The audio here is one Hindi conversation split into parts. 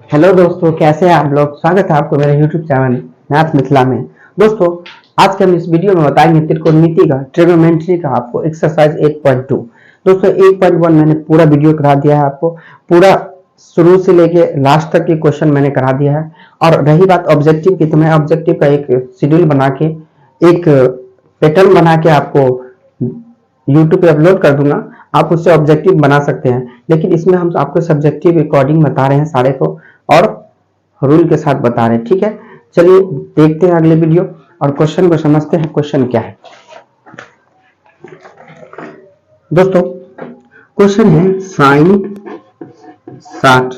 हेलो दोस्तों, कैसे हैं आप लोग। स्वागत है आपको मेरे यूट्यूब चैनल मैथ मिथिला में। दोस्तों, आज के हम इस वीडियो में बताएंगे त्रिकोणमिति का, ट्रिग्नोमेट्री का आपको एक्सरसाइज 8.2। दोस्तों 8.1 मैंने पूरा वीडियो करा दिया है आपको, पूरा शुरू से लेके लास्ट तक के क्वेश्चन मैंने करा दिया है। और रही बात ऑब्जेक्टिव की, तो मैं ऑब्जेक्टिव का एक शेड्यूल बना के, एक पैटर्न बना के आपको यूट्यूब पे अपलोड कर दूंगा। आप उससे ऑब्जेक्टिव बना सकते हैं, लेकिन इसमें हम आपको सब्जेक्टिव अकॉर्डिंग बता रहे हैं सारे को, और रूल के साथ बता रहे हैं। ठीक है, चलिए देखते हैं अगले वीडियो और क्वेश्चन को समझते हैं। क्वेश्चन क्या है दोस्तों? क्वेश्चन है sine 60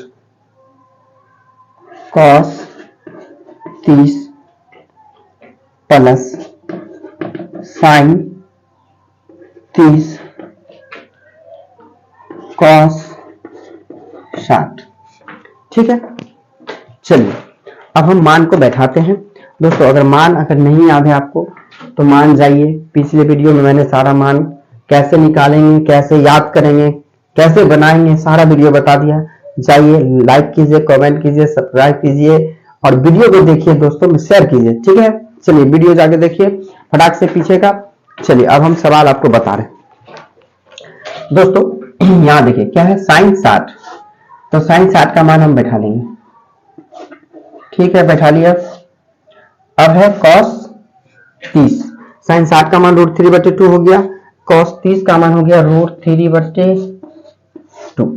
cos 30 plus sine 30 cos 60। ठीक है, चलिए अब हम मान को बैठाते हैं। दोस्तों अगर नहीं याद है आपको तो मान जाइए, पिछले वीडियो में मैंने सारा मान कैसे निकालेंगे, कैसे याद करेंगे, कैसे बनाएंगे, सारा वीडियो बता दिया। जाइए लाइक कीजिए, कमेंट कीजिए, सब्सक्राइब कीजिए और वीडियो को देखिए दोस्तों में शेयर कीजिए। ठीक है, चलिए वीडियो जाके देखिए फटाक से पीछे का। चलिए अब हम सवाल आपको बता रहे हैं। दोस्तों यहाँ देखिए क्या है, साइन 60, तो साइन 60 का मान हम बैठा लेंगे। ठीक है, बैठा लिया। अब है कॉस 30, साइन 60 का मान √3/2 हो गया, कॉस 30 का मान हो गया √3/2,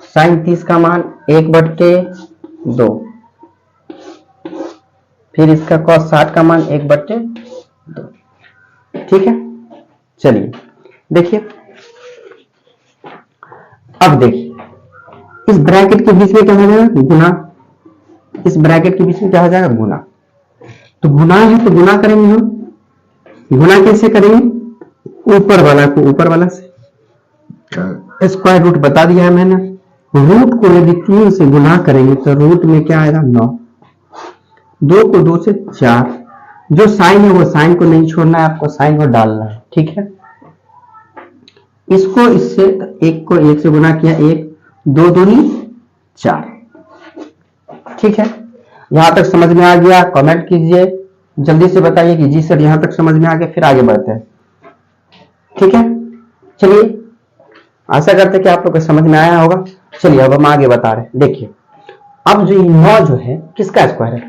साइन 30 का मान 1/2, फिर इसका कॉस 60 का मान 1/2। ठीक है, चलिए देखिए। अब देखिए इस ब्रैकेट के बीच में क्या हो जाएगा, गुना। इस ब्रैकेट के बीच में क्या हो जाएगा, गुना। तो गुना है तो गुना करेंगे हम। गुना कैसे करेंगे, ऊपर वाला को ऊपर वाला से, स्क्वायर रूट बता दिया है मैंने। रूट को यदि 3 से गुना करेंगे तो रूट में क्या आएगा, 9। 2 को 2 से 4। जो साइन है वो साइन को नहीं छोड़ना है, आपको साइन को डालना है। ठीक है, इसको इससे, 1 को 1 से गुना किया, 1 2 दूनी 4। ठीक है, यहां तक समझ में आ गया? कमेंट कीजिए, जल्दी से बताइए कि जी सर यहां तक समझ में आ गया, फिर आगे बढ़ते हैं। ठीक है, चलिए आशा करते हैं कि आप लोग को समझ में आया होगा। चलिए अब हम आगे बता रहे हैं। देखिए अब जो 9 जो है किसका स्क्वायर है,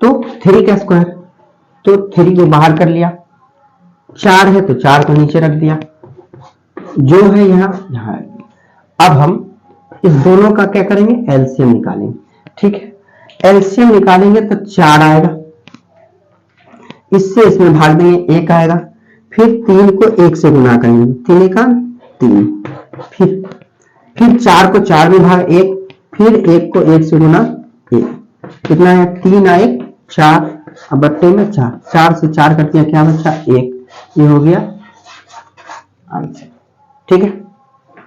तो 3 का स्क्वायर, तो 3 को बाहर कर लिया। 4 है तो 4 को नीचे रख दिया, जो है यहाँ। अब हम इस दोनों का क्या करेंगे, एलसीएम निकालेंगे। ठीक है, एलसीएम निकालेंगे तो 4 आएगा, इससे इसमें भाग देंगे, 1 आएगा। फिर 3 को 1 से गुना करेंगे, 3 का 3, फिर 4 को 4 में भाग 1, फिर 1 को 1 से गुना 1, कितना है, 3 आए 4, अब बट्टे में 4, 4 से 4 करते हैं, क्या बचा, 1। ये हो गया आंसर। ठीक है,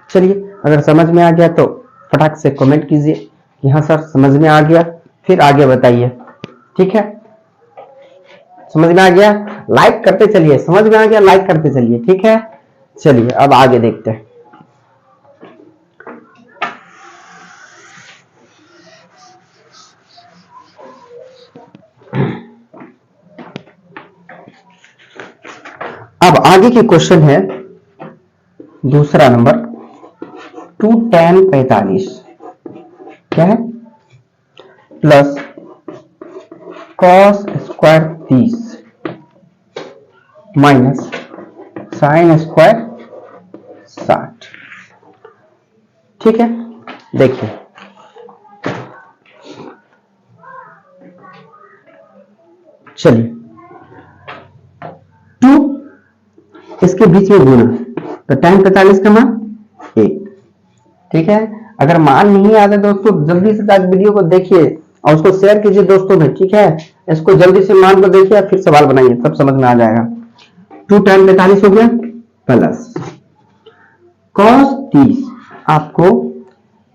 चलिए अगर समझ में आ गया तो फटाक से कमेंट कीजिए कि हाँ सर समझ में आ गया, फिर आगे बताइए। ठीक है, समझ में आ गया, लाइक करते चलिए। समझ में आ गया, लाइक करते चलिए। ठीक है, चलिए अब आगे देखते हैं। अब आगे की क्वेश्चन है दूसरा नंबर, 2 tan 45 क्या है, plus cos square 30 minus sine square 60। ठीक है, देखिए चलिए 2 इसके बीच में गुना, तो tan 45 का मान 1। ठीक है, अगर मान नहीं याद है दोस्तों, जल्दी से जाकर वीडियो को देखिए और उसको शेयर कीजिए दोस्तों में। ठीक है, इसको जल्दी से मान को देखिए, फिर सवाल बनाइए, सब समझ में आ जाएगा। 2 tan 45 हो गया, प्लस cos 30। आपको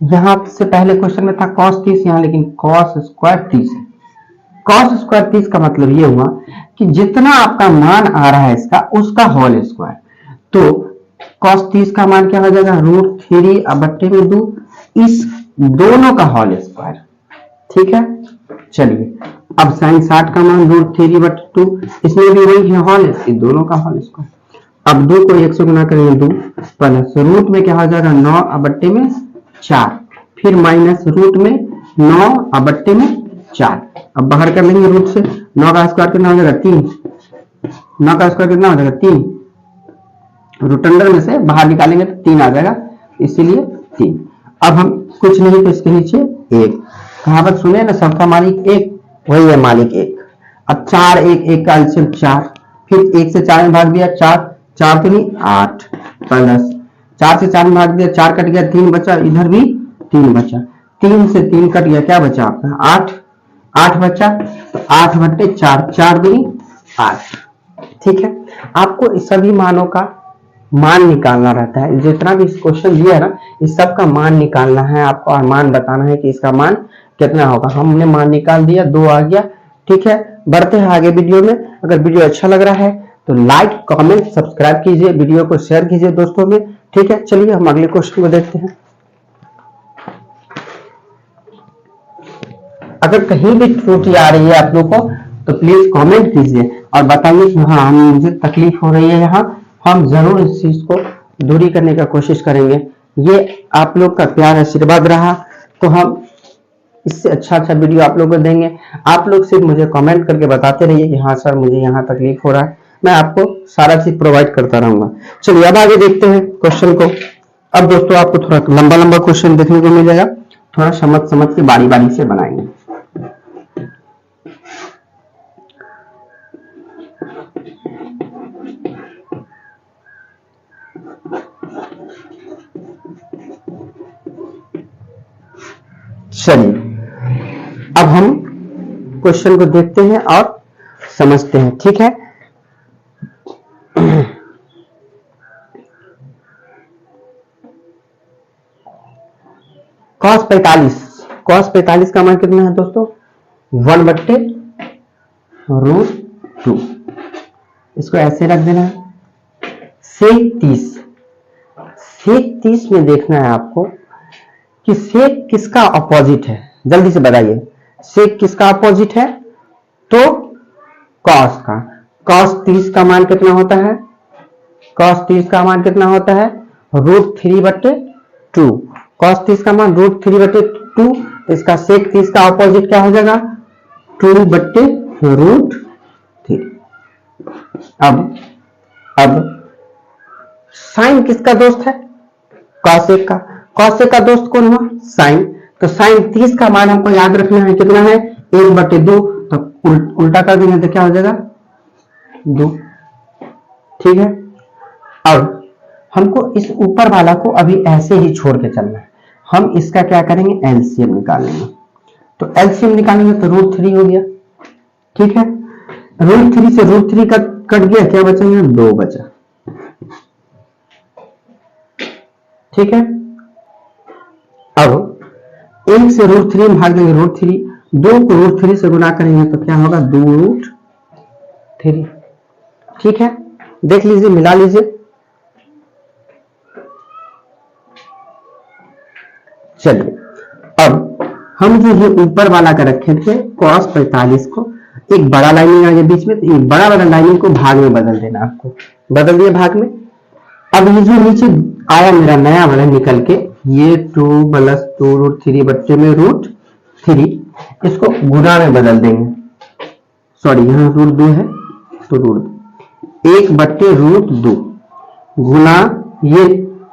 यहां से पहले क्वेश्चन में था cos 30 यहाँ, लेकिन cos स्क्वायर 30 है। cos स्क्वायर 30 का मतलब ये हुआ कि जितना आपका मान आ रहा है इसका, उसका होल स्क्वायर। तो cos 30 का मान क्या हो जाएगा, √3/2, इस दोनों का होल स्क्वायर। ठीक है। चलिए अब साइन 60 का मान √3/2, इसमें भी वही है हॉल, इसकी दोनों का हॉल इसको। अब 2 को 1 से गुना करेंगे 2 प्लस रूट में क्या हो जाएगा 9/4, फिर माइनस रूट में 9/4। अब बाहर कर लेंगे रूट से, 9 का स्क्वायर कितना हो जाएगा 3, 9 का स्क्वायर कितना हो जाएगा 3, रूट अंडर में से बाहर निकालेंगे तो 3 आ जाएगा, इसीलिए 3। अब हम कुछ नहीं तो इसके नीचे 1, कहावत सुने ना, सबका मालिक एक, वही है मालिक 1। अब 4 1 का एलसीएम 4, फिर 1 से 4 में भाग दिया 4, 4 तो नहीं 8 प्लस 4 से 4 में भाग दिया 4 कट गया 3 बचा, इधर भी 3 बचा, 3 से 3 कट गया, क्या बचा आपका 8, 8 बचा, तो 8/4, 4 दूनी 8। ठीक है, आपको इस सभी मानों का मान निकालना रहता है, जितना भी क्वेश्चन दिया है ना, इस सब का मान निकालना है आपको, और मान बताना है कि इसका मान कितना होगा। हमने मान निकाल दिया, 2 आ गया। ठीक है, बढ़ते हैं आगे वीडियो में। अगर वीडियो अच्छा लग रहा है तो लाइक कमेंट सब्सक्राइब कीजिए, वीडियो को शेयर कीजिए दोस्तों में। ठीक है, चलिए हम अगले क्वेश्चन को देखते हैं। अगर कहीं भी त्रुटि आ रही है आप लोग को तो प्लीज कमेंट कीजिए और बताइए कि हाँ मुझे तकलीफ हो रही है यहाँ, हम जरूर इस चीज को दूरी करने का कोशिश करेंगे। ये आप लोग का प्यार आशीर्वाद रहा तो हम इससे अच्छा वीडियो आप लोगों को देंगे। आप लोग सिर्फ मुझे कमेंट करके बताते रहिए कि हाँ सर मुझे यहाँ तकलीफ हो रहा है, मैं आपको सारा चीज प्रोवाइड करता रहूंगा। चलिए अब आगे देखते हैं क्वेश्चन को। अब दोस्तों आपको थोड़ा लंबा लंबा क्वेश्चन देखने को मिलेगा, थोड़ा समझ के बारी बारी से बनाएंगे। चलिए अब हम क्वेश्चन को देखते हैं और समझते हैं। ठीक है, cos 45 का मान कितना है दोस्तों 1/√2। इसको ऐसे रख देना है। sec 30 में देखना है आपको कि सेक किसका अपोजिट है, जल्दी से बताइए। सेक किसका अपोजिट है तो कॉस का। कॉस 30 का मान कितना होता है, कॉस 30 का मान कितना होता है √3/2। कॉस 30 का मान √3/2, तो इसका सेक 30 का अपोजिट क्या हो जाएगा 2/√3। अब साइन किसका दोस्त है कॉसेक का। कॉसेक का दोस्त कौन हुआ साइन, तो साइन 30 का मान हमको याद रखना है कितना है 1/2, तो उल्टा कर देंगे तो क्या हो जाएगा 2। ठीक है, अब हमको इस ऊपर वाला को अभी ऐसे ही छोड़ के चलना है। हम इसका क्या करेंगे एलसीएम निकालेंगे, तो एलसीएम निकालेंगे तो √3 हो गया। ठीक है, √3 से √3 कट गया, क्या बचा यहाँ 2 बचा। ठीक है, अब 1 से √3 में भाग देंगे √3, 2 को √3 से गुना करेंगे तो क्या होगा 2√3। ठीक है, देख लीजिए मिला लीजिए। चलिए अब हम जो ये ऊपर वाला का रखे थे cos 45 को, एक बड़ा लाइनिंग आ गया बीच में, तो एक बड़ा वाला लाइनिंग को भाग में बदल देना, आपको बदल दिया भाग में। अब ये जो नीचे आया मेरा नया वाला निकल के, ये 2 + 2√3 में √3, इसको गुना में बदल देंगे। सॉरी यहाँ √2 है तो √2, 1/√2 गुना ये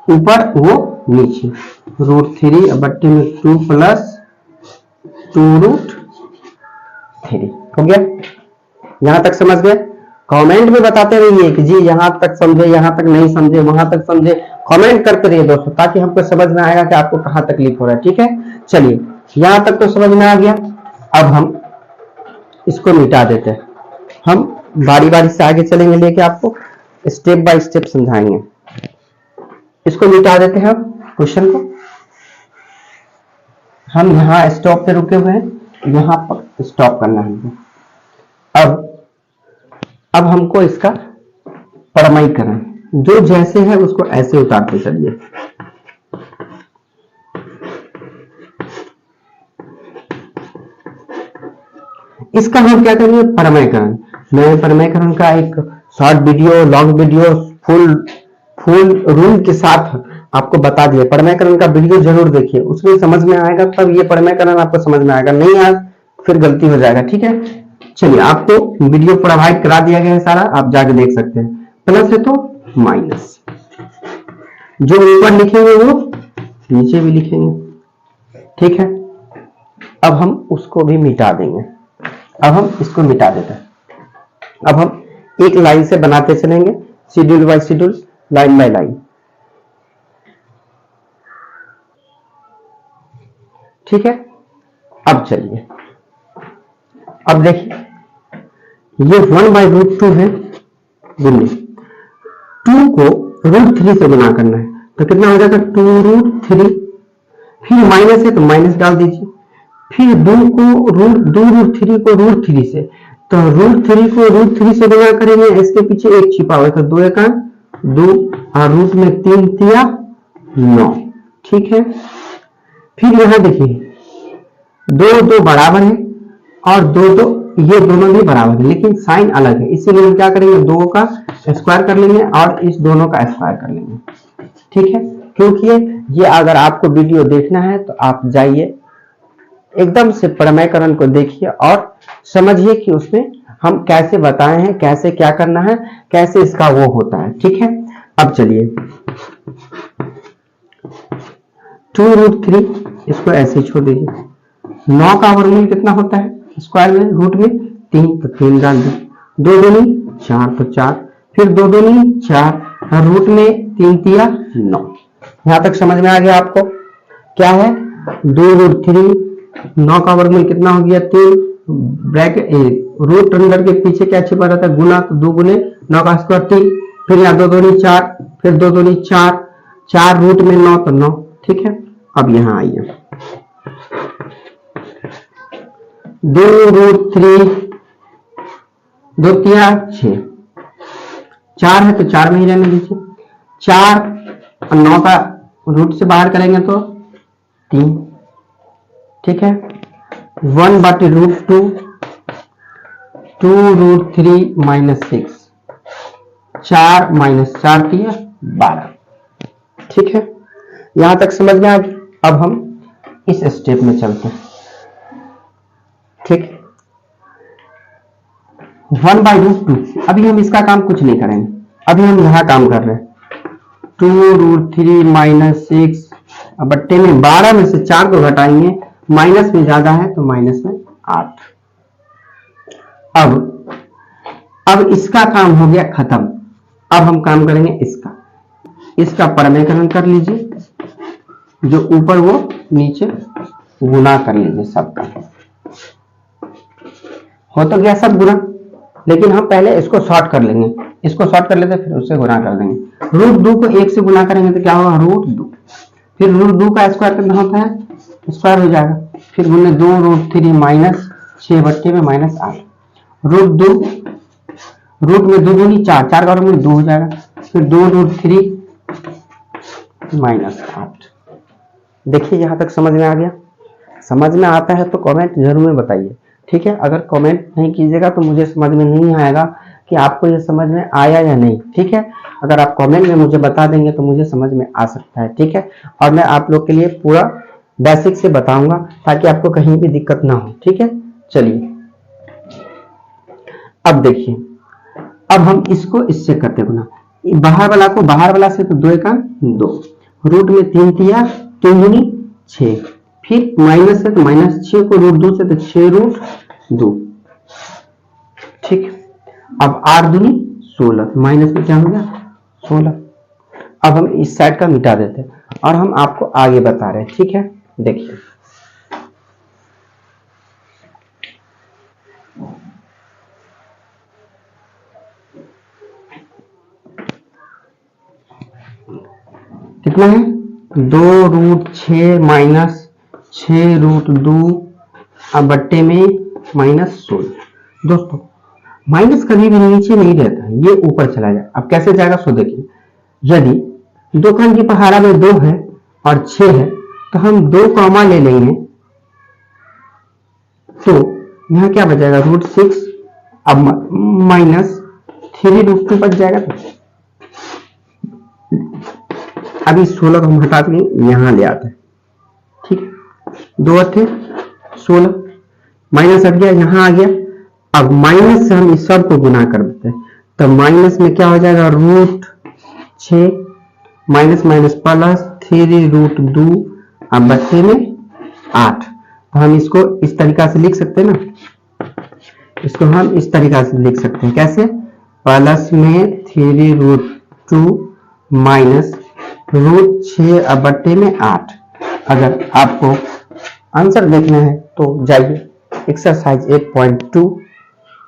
ऊपर वो नीचे, √3/2 + 2√3 हो गया। यहां तक समझ गए? कमेंट में बताते रहिए कि जी यहां तक समझे, यहां तक नहीं समझे, वहां तक समझे, कमेंट करते रहिए दोस्तों, ताकि हमको समझ में आएगा कि आपको कहां तकलीफ हो रहा है। ठीक है, चलिए यहां तक तो समझ में आ गया। अब हम इसको मिटा देते हैं, हम बारी बारी से आगे चलेंगे, लेके आपको स्टेप बाय स्टेप समझाएंगे। इसको मिटा देते हैं हम क्वेश्चन को। हम यहाँ स्टॉप पे रुके हुए हैं, यहाँ पर स्टॉप करना है। अब हमको इसका परमीकरण जो जैसे है उसको ऐसे उतारते चलिए। इसका हम क्या करेंगे, परमयकरण। मैं परमयकरण का एक short video, long video, full rule के साथ आपको बता दिए। परमयकरण का वीडियो जरूर देखिए, उसमें समझ में आएगा, तब ये परमयकरण आपको समझ में आएगा, नहीं आया फिर गलती हो जाएगा। ठीक है, चलिए आपको वीडियो प्रोवाइड करा दिया गया है सारा, आप जाके देख सकते हैं। प्लस है तो माइनस, जो ऊपर लिखेंगे वो नीचे भी लिखेंगे। ठीक है, अब हम उसको भी मिटा देंगे। अब हम इसको मिटा देते हैं। अब हम एक लाइन से बनाते चलेंगे, schedule by schedule, line by line. ठीक है, अब चलिए, अब देखिए ये 1/√2 है, गुणित 2 को √3 से गुना करना है, तो कितना हो जाएगा 2√3। फिर माइनस है तो माइनस डाल दीजिए। फिर 2 √3 को √3 से, तो √3 को √3 से गुना करेंगे, इसके पीछे एक छिपा हुआ है, तो 2 1 2 और रूट में 3 तिया 9। ठीक है, फिर यहां देखिए 2 बराबर है और 2 ये दोनों भी बराबर है, लेकिन साइन अलग है, इसीलिए हम क्या करेंगे, 2 का स्क्वायर कर लेंगे और इस दोनों का स्क्वायर कर लेंगे। ठीक है, क्योंकि ये अगर आपको वीडियो देखना है तो आप जाइए एकदम से परमयकरण को देखिए और समझिए कि उसमें हम कैसे बताए हैं, कैसे क्या करना है, कैसे इसका वो होता है। ठीक है, अब चलिए 2√3 इसको ऐसे छोड़ दीजिए। 9 का वर्गमूल कितना होता है स्क्वायर में, रूट में 3, तो 3 डाल दी। 2 दूनी 4 तो 4, फिर 2 दूनी 4 और रूट में 3 तिया 9। यहां तक समझ में आ गया आपको क्या है, 2√3, 9 का वर्गमूल कितना हो गया 3, ब्रैकेट रूट अंदर के पीछे क्या छिपा रहता है, गुना, तो 2 गुने 9 का स्क्वायर 3, फिर यहाँ 2 दूनी 4, फिर 2 दूनी 4, 4 रूट में 9 तो 9। ठीक है, अब यहां आइए 2√3 2 तिया 6, 4 है तो 4 में ही रहने दीजिए। 4 और 9 का रूट से बाहर करेंगे तो 3। ठीक है, 1/√2 2√3 -6, 4 - 4 तिया 12। ठीक है, यहां तक समझ में आ गया। अब हम इस स्टेप में चलते हैं। ठीक, 1/√2, अभी हम इसका काम कुछ नहीं करेंगे, अभी हम यहां काम कर रहे हैं। 2√3 -6 बट्टे में 12 में से 4 को घटाएंगे, माइनस में ज्यादा है तो माइनस में 8। अब इसका काम हो गया खत्म। अब हम काम करेंगे इसका परमयकरण कर लीजिए, जो ऊपर वो नीचे गुना कर लीजिए सबका। हो तो गया सब गुना, लेकिन हम पहले इसको शॉर्ट कर लेंगे, इसको शॉर्ट कर लेते फिर उससे गुना कर देंगे। √2 को 1 से गुना करेंगे तो क्या होगा √2, फिर √2 का स्क्वायर कितना होता है, स्क्वायर हो जाएगा, फिर गुने 2√3 -6 बट्टे में -8, √2 रूट में 2 दूनी 4, 4 का वर्गमूल 2 हो जाएगा, फिर 2√3 -8। देखिए यहां तक समझ में आ गया। समझ में आता है तो कमेंट जरूर में बताइए। ठीक है, अगर कमेंट नहीं कीजिएगा तो मुझे समझ में नहीं आएगा कि आपको ये समझ में आया या नहीं। ठीक है, अगर आप कमेंट में मुझे बता देंगे तो मुझे समझ में आ सकता है। ठीक है, और मैं आप लोग के लिए पूरा बेसिक से बताऊंगा ताकि आपको कहीं भी दिक्कत ना हो। ठीक है, चलिए अब देखिए, अब हम इसको इससे करते गुना, बाहर वाला को बाहर वाला से, तो 2 का 2, रूट में 3 तिया 3 दूनी 6, फिर माइनस है तो -6 को √2 से, तो 6√2। ठीक, अब 8 दूनी 16, माइनस में क्या हो गया 16। अब हम इस साइड का मिटा देते हैं और हम आपको आगे बता रहे हैं। ठीक है, देखिए कितना है 2√6 - 6√2 बट्टे में -16। दोस्तों माइनस कभी भी नीचे नहीं रहता है, ये ऊपर चला जाए। अब कैसे जाएगा सो देखिए, यदि 2 की पहाड़ा में 2 है और 6 है तो हम 2 कॉमा ले लेंगे, तो यहाँ क्या बच जाएगा √6, अब -3√2 बच जाएगा। अभी 16 को हम हटा के यहाँ ले आते हैं, ठीक, 2 थे 16, माइनस हट गया, यहाँ आ गया। अब माइनस से हम इस सब को गुना कर देते हैं, तो माइनस में क्या हो जाएगा √6 माइनस माइनस प्लस 3√2 अब बच्चे में 8। तो हम इसको इस तरीका से लिख सकते हैं ना, इसको हम इस तरीका से लिख सकते हैं, कैसे, प्लस में 3√2 माइनस √6 अब बट्टे में 8। अगर आपको आंसर देखना है तो जाइए एक्सरसाइज 8.2,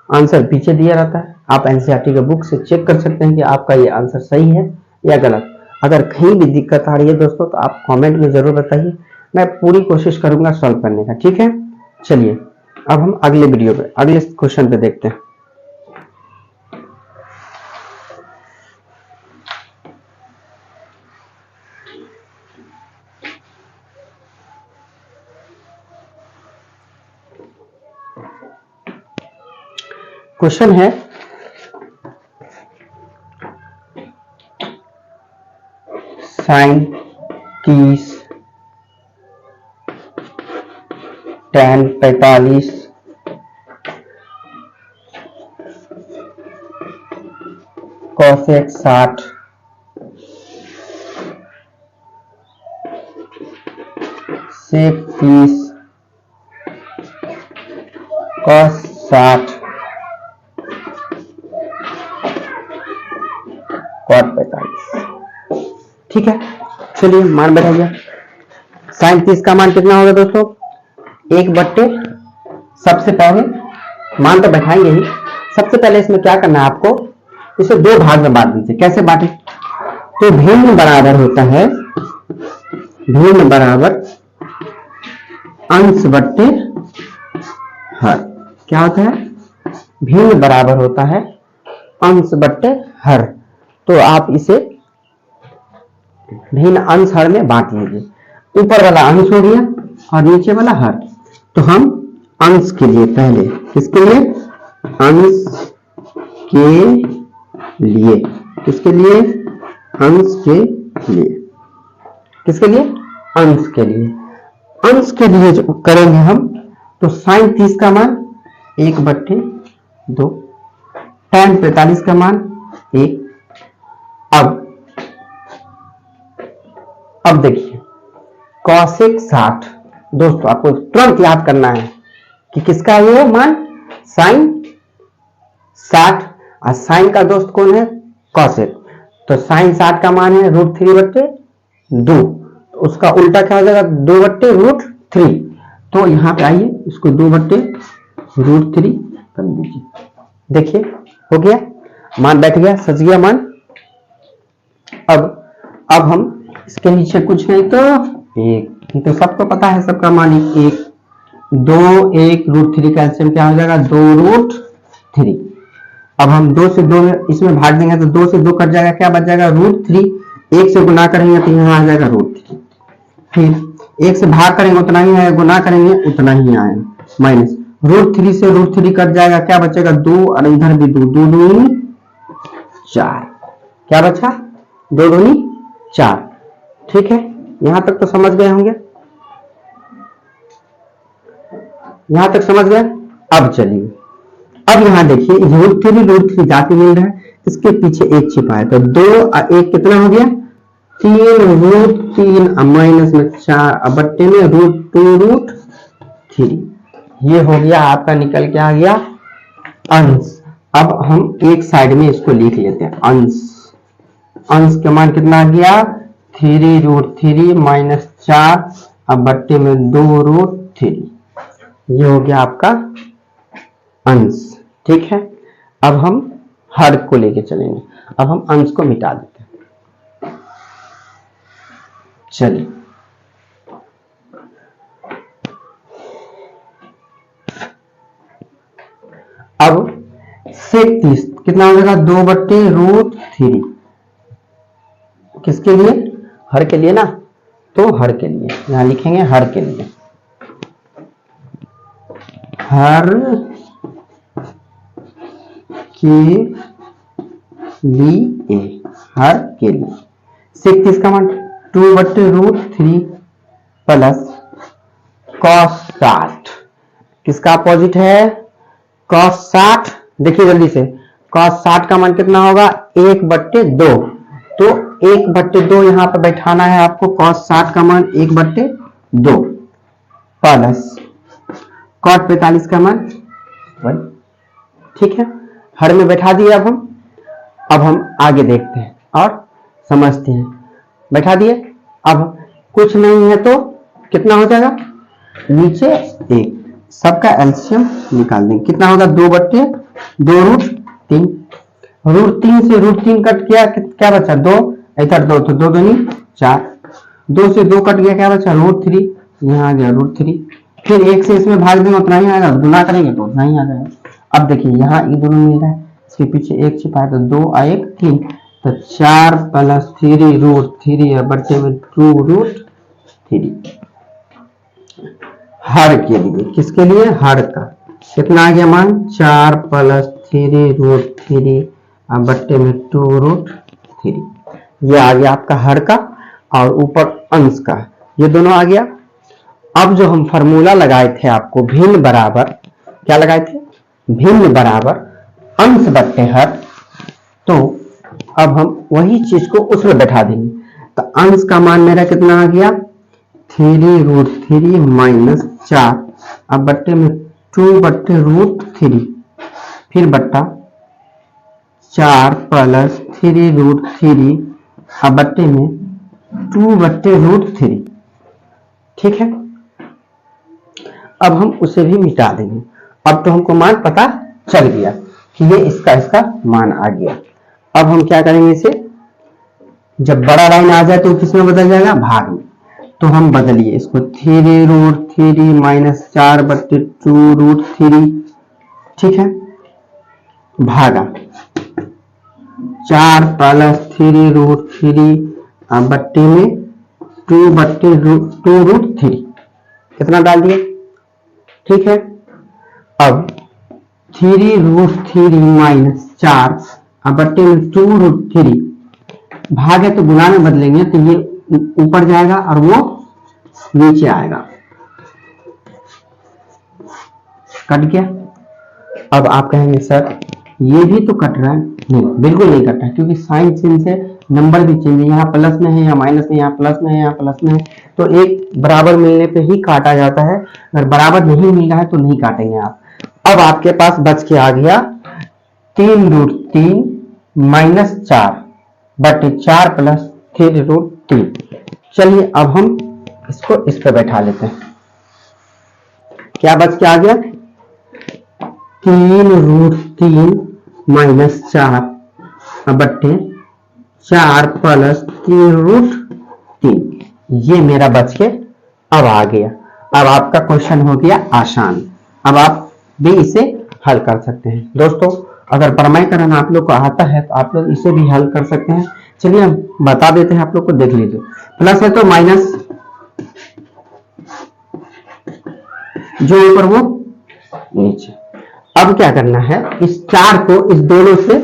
आंसर पीछे दिया रहता है, आप एनसीईआरटी के बुक से चेक कर सकते हैं कि आपका ये आंसर सही है या गलत। अगर कहीं भी दिक्कत आ रही है दोस्तों तो आप कमेंट में जरूर बताइए, मैं पूरी कोशिश करूंगा सॉल्व करने का, ठीक है। चलिए अब हम अगले वीडियो पे अगले क्वेश्चन पे देखते हैं। क्वेश्चन है sin 30 tan 45 cosec 60 sec 30 cos 60 cot 45, ठीक है। चलिए मान बैठा गया। sin 30 का मान कितना होगा दोस्तों, 1/, सबसे पहले मान तो बैठाएंगे ही, सबसे पहले इसमें क्या करना है आपको, इसे 2 भाग में बांट दीजिए। कैसे बांटे, तो भिन्न बराबर होता है, भिन्न बराबर अंश बट्टे हर। क्या होता है, भिन्न बराबर होता है अंश बट्टे हर। तो आप इसे भिन्न अंश हर में बांट लीजिए। ऊपर वाला अंश हो गया और नीचे वाला हर। तो हम अंश के लिए पहले, किसके लिए, अंश के लिए, किसके लिए, अंश के लिए, किसके लिए, अंश के लिए, अंश के लिए जो करेंगे हम, तो sin 30 का मान 1/2, tan 45 का मान 1। अब देखिए cosec 60, दोस्तों आपको तुरंत याद करना है कि किसका ये मान, sin 60, और sin का दोस्त कौन है, cosec। तो sin 60 का मान है √3/2, तो उसका उल्टा क्या हो जाएगा 2/√3। तो यहाँ पे आइए इसको 2/√3 कर दीजिए। देखिए हो गया, मान बैठ गया, सज गया मान। अब हम इसके नीचे कुछ नहीं तो 1, तो सबको पता है, सबका मान 1, 2, 1√3 का एलसीएम क्या हो जाएगा 2√3। अब हम 2 से 2 में इसमें भाग देंगे तो 2 से 2 कट जाएगा, क्या बच जाएगा √3। 1 से गुना करेंगे तो यहाँ आ जाएगा √3, फिर 1 से भाग करेंगे उतना ही आएगा, गुना करेंगे उतना ही आएगा, माइनस √3 से √3 कट जाएगा, क्या बचेगा 2, और इधर भी 2, 2 दूनी 4, क्या बचा 2 दूनी 4। ठीक है, यहां तक तो समझ गए होंगे, यहां तक समझ गए। अब चलिए, अब यहां देखिए √3 जाके मिल रहा है, इसके पीछे 1 छिपा है, तो 2 और 1 कितना हो गया 3 माइनस में 4 बट्टे में √2√3, ये हो गया आपका, निकल के आ गया अंश। अब हम एक साइड में इसको लिख लेते हैं अंश, अंश का मान कितना आ गया 3√3 माइनस 4 अब बट्टे में 2√3, ये हो गया आपका अंश। ठीक है, अब हम हर को लेके चलेंगे, अब हम अंश को मिटा देते हैं। चलिए अब sec 30 कितना हो जाएगा 2/√3, किसके लिए, हर के लिए ना, तो हर के लिए यहां लिखेंगे हर के लिए, हर के लिए, हर के लिए। सेक 30 का मान 2/√3 प्लस cos 60, किसका अपोजिट है? cos 60। देखिए जल्दी से, cos 60 का मान कितना होगा? 1/2। तो 1/2 यहां पर बैठाना है आपको। cos 60 का मान 1/2 प्लस cot 45 का मान 1। ठीक है, हर में बैठा दिए। अब हम आगे देखते हैं और समझते हैं। बैठा दिए। अब कुछ नहीं है तो कितना हो जाएगा? नीचे 1, सबका एलसीएम निकाल देंगे। कितना होगा? 2/2√3। √3 से √3 कट गया, क्या बचा? 2। इधर 2, तो 2 दूनी 4। 2 से 2 कट गया, क्या बचा? √3। यहाँ आ गया √3। फिर 1 से इसमें भाग देंगे उतना ही आएगा, गुना करेंगे तो उतना ही आ जाएगा। अब देखिए यहाँ ये दोनों मिल रहा है, इसके पीछे 1 छिपा है तो 2 और 1 3, तो 4 + 3√3 बटे में 2√3। हर के लिए, किसके लिए? हर का। कितना आ गया मान? 4 + 3√3 बटे में 2√3। ये आ गया आपका हर का, और ऊपर अंश का, ये दोनों आ गया। अब जो हम फॉर्मूला लगाए थे आपको, भिन्न बराबर, क्या लगाए थे? भिन्न बराबर अंश बट्टे हर। तो अब हम वही चीज को उसमें बैठा देंगे। तो अंश का मान मेरा कितना आ गया? 3√3 - 4, अब बट्टे में 2/√3, फिर बट्टा 4 + 3√3 अब बट्टे में 2/√3। ठीक है, अब हम उसे भी मिटा देंगे। अब तो हमको मान पता चल गया कि ये इसका मान आ गया। अब हम क्या करेंगे? इसे जब बड़ा लाइन आ जाए तो किसमें बदल जाएगा? भाग में। तो हम बदलिए इसको, 3√3 - 4/2√3। ठीक है, भागा 4 + 3√3 बट्टे में 2/2√3। कितना डाल दिए? ठीक है, अब 3√3 - 4 बट्टे में 2√3, भागे तो गुना में बदलेंगे तो ये ऊपर जाएगा और वो नीचे आएगा। कट गया। अब आप कहेंगे सर ये भी तो कट रहा है। नहीं, बिल्कुल नहीं कट रहा है, क्योंकि साइन चिन्ह से नंबर भी चेंज है। यहाँ प्लस में है, यहाँ माइनस में, यहाँ प्लस में है, यहाँ प्लस में है, तो एक बराबर मिलने पे ही काटा जाता है। अगर बराबर नहीं मिल रहा है तो नहीं काटेंगे आप। अब आपके पास बच के आ गया 3√3 - 4 बटे 4 + 3√3। चलिए अब हम इसको इस पे बैठा लेते हैं। क्या बच के आ गया? 3√3 - 4 बट्टे 4 + 3√3। ये मेरा बच के अब आ गया। अब आपका क्वेश्चन हो गया आसान। अब आप भी इसे हल कर सकते हैं। दोस्तों अगर प्रमेयकरण आप लोग को आता है तो आप लोग इसे भी हल कर सकते हैं। चलिए हम बता देते हैं, आप लोग को देख लीजिए। प्लस है तो माइनस, जो ऊपर वो नीचे। अब क्या करना है? इस 4 को इस दोनों से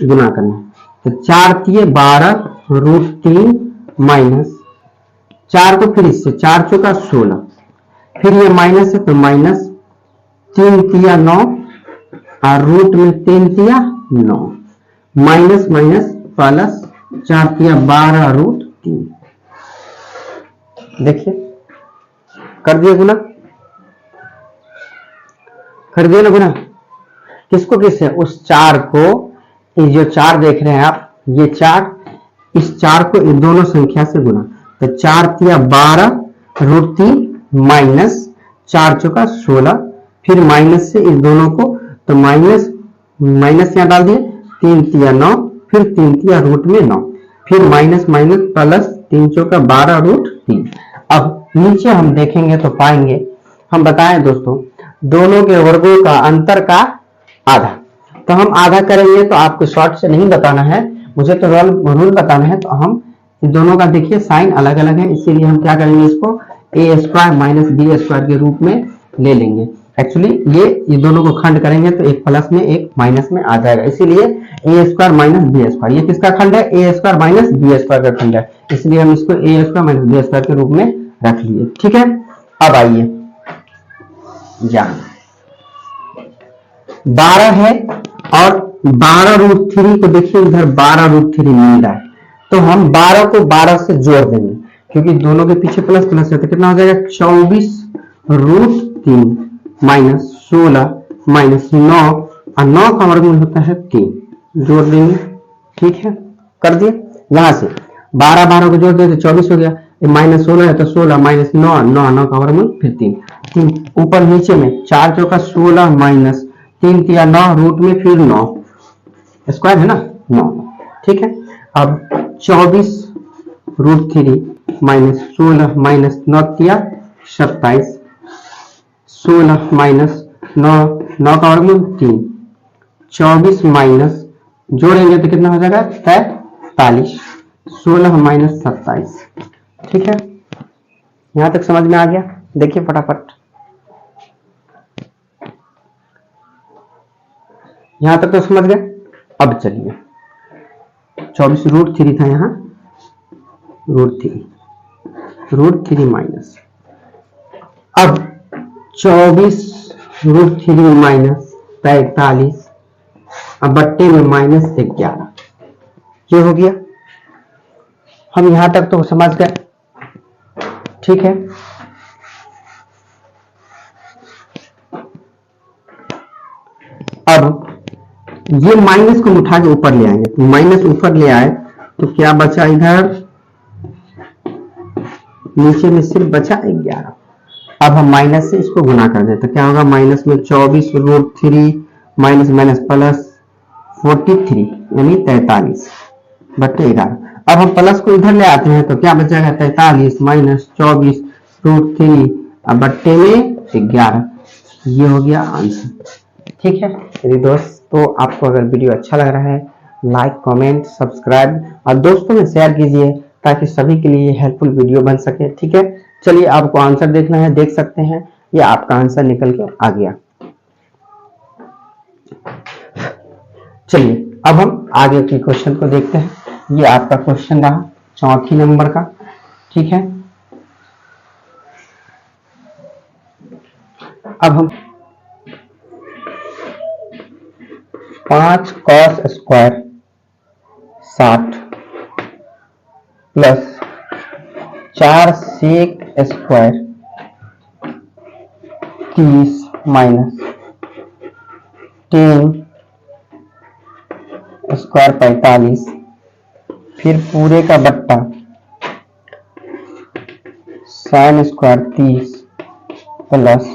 गुना करना है। तो 4 × 12√3 माइनस 4 को फिर इससे 4 × 16, फिर ये माइनस है तो माइनस 3 × 9 और रूट में 3 × 9, माइनस माइनस प्लस 4 × 12√3। देखिए कर दिए गुना, कर दिए ना गुना। किसको किससे? उस 4 को, ये जो 4 देख रहे हैं आप, ये 4, इस 4 को इन दोनों संख्या से गुना। तो 4 × 12√3 माइनस 4 × 16, फिर माइनस से इस दोनों को, तो माइनस माइनस यहाँ डाल दिए, 3 × 9, फिर 3 × रूट में 9, फिर माइनस माइनस प्लस 3 × 12√3। अब नीचे हम देखेंगे तो पाएंगे, हम बताएं दोस्तों, दोनों के वर्गों का अंतर का आधा। तो हम आधा करेंगे, तो आपको शॉर्ट से नहीं बताना है, मुझे तो रूल बताना है। तो हम इन दोनों का देखिए साइन अलग अलग है, इसीलिए हम क्या करेंगे, इसको a² - b² के रूप में ले लेंगे। एक्चुअली ये दोनों को खंड करेंगे तो एक प्लस में एक माइनस में आ जाएगा, इसीलिए ए स्क्वायर माइनस बी स्क्वायर, ये किसका खंड है, ए स्क्वायर माइनस बी स्क्वायर का खंड है, इसलिए हम इसको ए स्क्वायर माइनस बी स्क्वायर के रूप में रख लिए। ठीक है, अब आइए जान 12 है और 12√3 को देखिए, इधर 12√3 मिल रहा है, तो हम 12 को 12 से जोड़ देंगे, क्योंकि दोनों के पीछे प्लस प्लस है, तो कितना हो जाएगा 24√3 माइनस 16 माइनस 9, और 9 का वर्गमूल होता है 3, जोड़ देंगे। ठीक है, कर दिए। यहां से 12 12 को जोड़ दिए तो 24 हो गया, माइनस 16 है तो 16 माइनस 9 9 9 का वर्गमूल फिर 3 ऊपर नीचे में 4 चौका 16 माइनस 3 तिया 9 रूट में फिर 9 स्क्वायर है ना 9। ठीक है, अब 24√3 माइनस 16 माइनस 9 तिया 27, 16 माइनस 9 9 का वर्गमूल 3, 24 माइनस जोड़ेंगे तो कितना हो जाएगा 43, 16 माइनस 27। ठीक है, यहां तक समझ में आ गया। देखिए फटाफट, यहां तक तो समझ गए। अब चलिए 24√3 था यहाँ, √3 माइनस, अब 24√3 माइनस 43, अब बट्टे में माइनस 11, ये हो गया। हम यहां तक तो समझ गए। ठीक है, अब ये माइनस को उठा के ऊपर ले आएंगे, तो माइनस ऊपर ले आए तो क्या बचा, इधर नीचे में सिर्फ बचा 11। अब हम माइनस से इसको गुना कर दें तो क्या होगा, माइनस में 24√3 माइनस माइनस प्लस 43 यानी 43 बट्टे 11। अब हम प्लस को इधर ले आते हैं तो क्या बचेगा 43 माइनस 24√3 बट्टे में 11, ये हो गया आंसर। ठीक है, यदि दोस्तों आपको अगर वीडियो अच्छा लग रहा है लाइक कमेंट सब्सक्राइब और दोस्तों में शेयर कीजिए ताकि सभी के लिए हेल्पफुल वीडियो बन सके। ठीक है, चलिए आपको आंसर देखना है, देख सकते हैं, ये आपका आंसर निकल के आ गया। चलिए अब हम आगे के क्वेश्चन को देखते हैं। ये आपका क्वेश्चन रहा 4 नंबर का। ठीक है, अब हम 5 cos square 60 plus 4 sec square 30 minus 10 square 45, फिर पूरे का बट्टा sin square 30 plus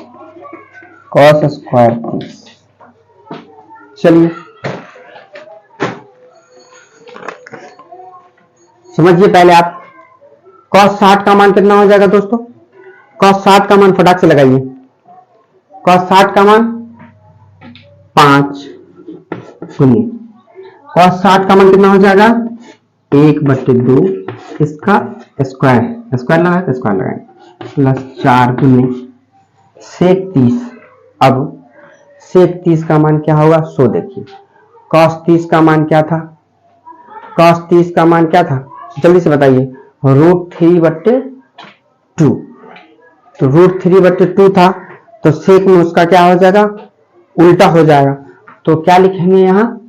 cos square 30। चलिए समझिए पहले आप, cos 60 का मान कितना हो जाएगा दोस्तों, cos 60 का मान फटाक से लगाइए, cos 60 का मान 5 सुनिए, cos 60 का मान कितना हो जाएगा 1/2, इसका स्क्वायर स्क्वायर लगाए तो स्क्वायर लगाए प्लस 4 गुने sec 30। अब sec 30 का मान क्या होगा, सो देखिए cos 30 का मान क्या था, cos 30 का मान क्या था जल्दी से बताइए, √3/2, तो √3/2 था तो sec में उसका क्या हो जाएगा, उल्टा हो जाएगा, तो क्या लिखेंगे यहाँ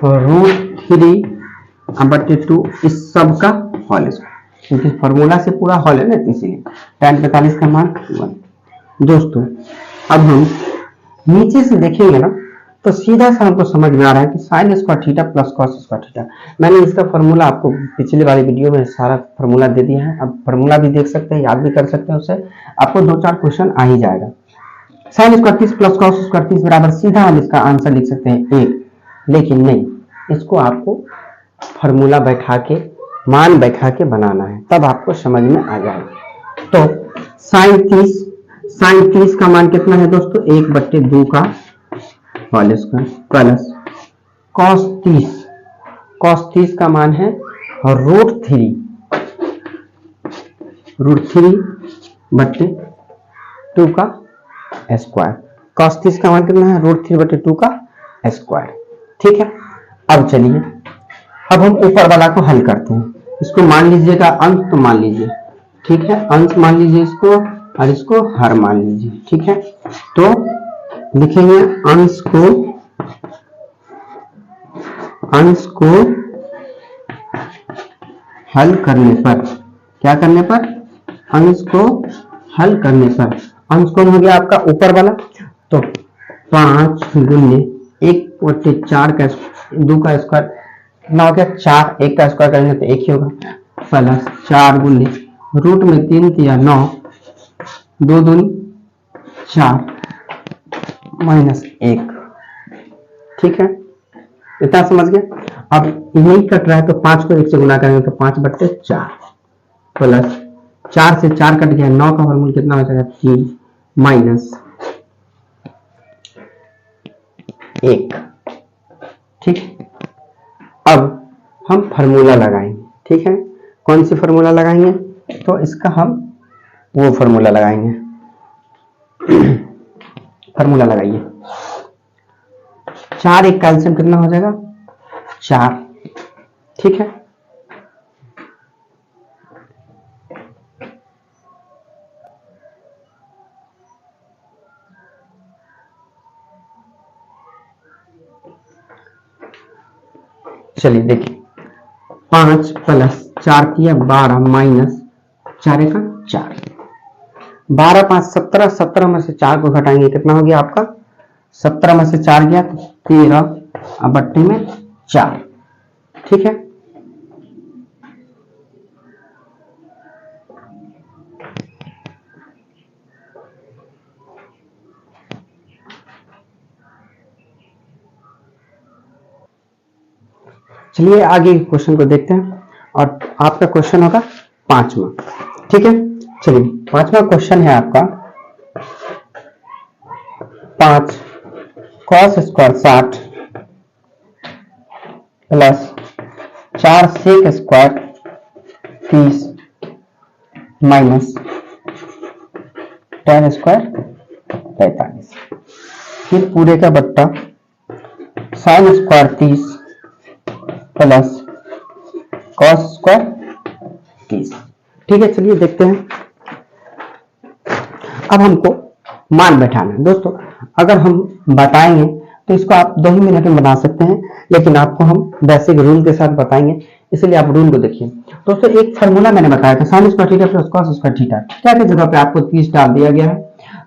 √3/2 इस सब का होल स्क्वायर, क्योंकि फॉर्मूला से पूरा होल है ना, इसीलिए tan 45 का मान 1। दोस्तों अब हम नीचे से देखेंगे ना तो सीधा सा हमको समझ में आ रहा है कि sin square theta plus cos square theta, मैंने इसका फॉर्मूला आपको पिछली वाली वीडियो में सारा फॉर्मूला दे दिया है, अब फॉर्मूला भी देख सकते हैं, याद भी कर सकते हैं, उससे आपको 2-4 क्वेश्चन आ ही जाएगा। sin square 30 plus cos square 30 बराबर, सीधा हम इसका आंसर लिख सकते हैं 1, लेकिन नहीं, इसको आपको फॉर्मूला बैठा के मान बैठा के बनाना है, तब आपको समझ में आ जाएगा। तो sin 30 का मान कितना है दोस्तों, 1/2 का होल स्क्वायर प्लस cos 30 का मान है √3/2 का स्क्वायर। cos 30 का मान कितना है, √3/2 का स्क्वायर। ठीक है, अब चलिए अब हम ऊपर वाला को हल करते हैं। इसको मान लीजिएगा अंश, तो मान लीजिए, ठीक है, अंश मान लीजिए इसको, और इसको हर मान लीजिए। ठीक है, तो लिखेंगे अंश को हल करने पर, क्या करने पर, अंश को हल करने पर, अंश कौन हो गया आपका ऊपर वाला, तो 5 गुने 1/4 का 2 का स्क्वायर कितना हो गया 4, 1 का स्क्वायर करेंगे तो 1 ही होगा, प्लस 4 गुने रूट में 3 दिया 9, 2 दूनी 4 माइनस 1। ठीक है, इतना समझ गए। अब यही कट रहा है तो 5 को 1 से गुना करेंगे तो 5/4 प्लस 4 से 4 कट गया, 9 का वर्गमूल कितना हो जाएगा 3 माइनस 1। ठीक, अब हम फार्मूला लगाएंगे। ठीक है, कौन सी फार्मूला लगाएंगे, तो इसका हम वो फार्मूला लगाएंगे, फार्मूला लगाइए। 4 1 कैल्शियम कितना हो जाएगा 4। ठीक है, चलिए देखिए 5 प्लस 4 किया 12 माइनस 4 का 4, 12 5 17, 17 में से 4 को घटाएंगे कितना हो गया आपका 17 में से 4 गया तो 13 अब बट्टे में 4। ठीक है, चलिए आगे क्वेश्चन को देखते हैं और आपका क्वेश्चन होगा 5वां। ठीक है, चलिए 5वां क्वेश्चन है आपका 5 cos square 60 plus 4 sec square 30 minus tan square 45, फिर पूरे का बट्टा sin square 30 plus cos square 30। ठीक है, चलिए देखते हैं। अब हमको मान बैठाना है दोस्तों। अगर हम बताएंगे तो इसको आप 2 ही मिनट में बना सकते हैं, लेकिन आपको हम बेसिक रूल के साथ बताएंगे, इसलिए आप रूल को देखिए। दोस्तों एक फार्मूला मैंने बताया था sin square theta plus cos square theta, theta की जगह पे आपको 30 डाल दिया गया है,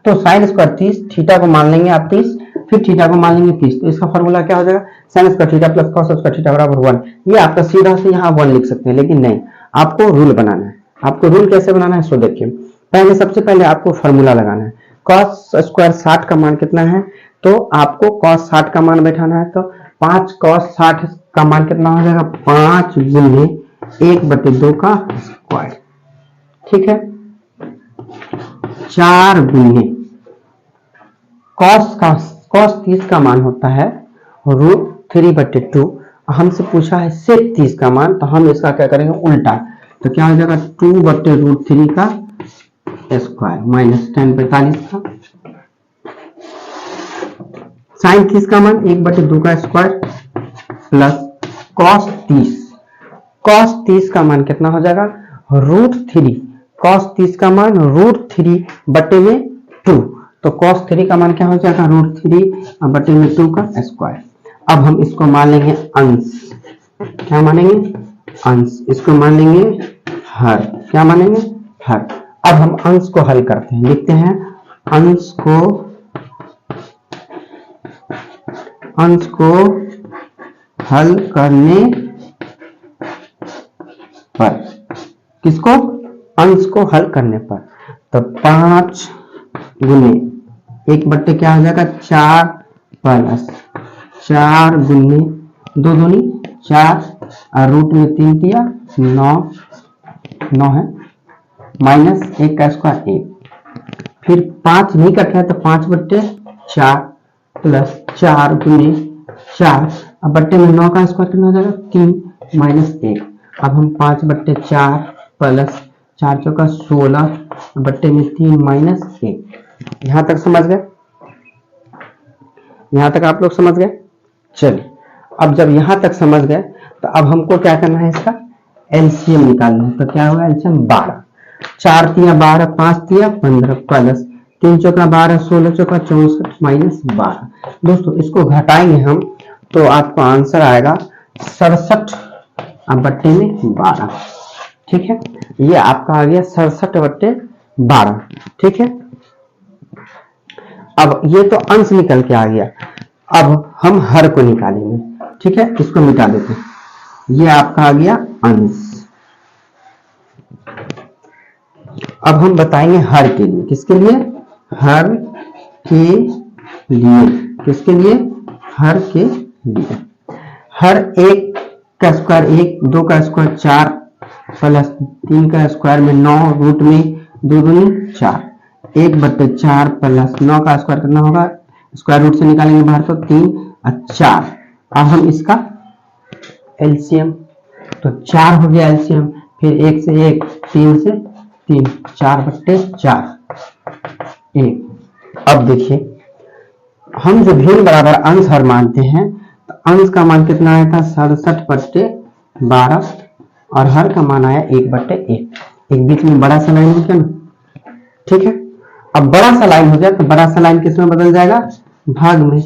तो sin स्क्वायर 30, थीटा को मान लेंगे आप 30, फिर थीटा को मान लेंगे 30, तो इसका फार्मूला क्या हो जाएगा sin square theta plus cos square theta बराबर 1। ये आपका सीधा से यहाँ 1 लिख सकते हैं, लेकिन नहीं, आपको रूल बनाना है। आपको रूल कैसे बनाना है सो देखिए। पहले सबसे पहले आपको फार्मूला लगाना है। cos स्क्वायर 60 का मान कितना है, तो आपको cos 60 का मान बैठाना है, तो 5 cos 60 का मान कितना हो जाएगा 5 गुने 1/2 का स्क्वायर। ठीक है, 4 गुने cos 30 का मान होता है √3/2, हमसे पूछा है sec 30 का मान, तो हम इसका क्या करेंगे उल्टा, तो क्या हो जाएगा 2/√3 का स्क्वायर माइनस tan 45 का, sin 30 का मान 1/2 का स्क्वायर प्लस cos 30 का मान कितना हो जाएगा √3, cos 30 का मान √3/2, तो cos 3 का मान क्या हो जाएगा √3/2 का स्क्वायर। अब हम इसको मान लेंगे अंश, क्या मानेंगे अंश, इसको मान लेंगे हर, क्या मानेंगे हर। अब हम अंश को हल करते हैं, लिखते हैं अंश को हल करने पर, किसको अंश को हल करने पर, तो 5 गुने 1/, क्या हो जाएगा 4 प्लस 4 गुने 2 दूनी 4 और रूट में 3 दिया 9 है माइनस 1 का स्क्वायर 1, फिर 5 नहीं कट रहा है तो 5/4 प्लस 4 गुने 4 अब बट्टे में 9 का स्क्वायर कितना हो जाएगा 3 माइनस 1। अब हम 5/4 प्लस 4 चौका 16 बट्टे में 3 माइनस 1, यहां तक समझ गए? यहां तक आप लोग समझ गए? चलिए, अब जब यहां तक समझ गए तो अब हमको क्या करना है, इसका एलसीएम निकालना है। तो क्या होगा एलसीएम 12, 4 तिया 12, 5 तिया 15 प्लस 3 चौका 12, 16 चौका 64 माइनस 12। दोस्तों इसको घटाएंगे हम तो आपको आंसर आएगा 67/12। ठीक है, ये आपका आ गया 67/12। ठीक है, अब ये तो अंश निकल के आ गया, अब हम हर को निकालेंगे। ठीक है, इसको मिटा देते हैं, ये आपका आ गया अंश। अब हम बताएंगे हर के लिए, किसके लिए? हर के लिए, किसके लिए? हर के लिए। हर 1 का स्क्वायर 1, 2 का स्क्वायर 4 प्लस 3 का स्क्वायर में 9, रूट में 2 दूनी 4, 1/4 प्लस 9 का स्क्वायर कितना होगा, स्क्वायर रूट से निकालेंगे बाहर तो 3 और 4। अब हम इसका एलसीएम, तो 4 हो गया एलसीएम, फिर 1 से 1, 3 से 3, 4/4 1। अब देखिए हम जो भिन्न बराबर अंश हर मानते हैं, तो अंश का मान कितना आया था 67/12 और हर का मान आया 1/1। एक बीच में बड़ा सा लाइन हो गया ना। ठीक है, अब बड़ा सा लाइन हो जाए तो बड़ा सा लाइन किस में बदल जाएगा, भाग में।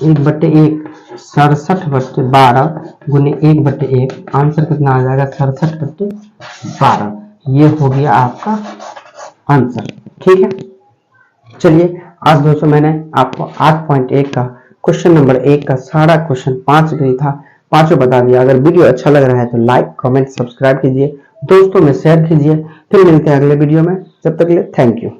1/1 67/12 गुने 1/1, आंसर कितना आ जाएगा 67/12। ये हो गया आपका आंसर। ठीक है, चलिए आज दोस्तों मैंने आपको 8.1 का क्वेश्चन नंबर 1 का सारा क्वेश्चन 5 जो था 5 बता दिया। अगर वीडियो अच्छा लग रहा है तो लाइक कमेंट सब्सक्राइब कीजिए, दोस्तों में शेयर कीजिए। फिर मिलते हैं अगले वीडियो में, जब तक के लिए थैंक यू।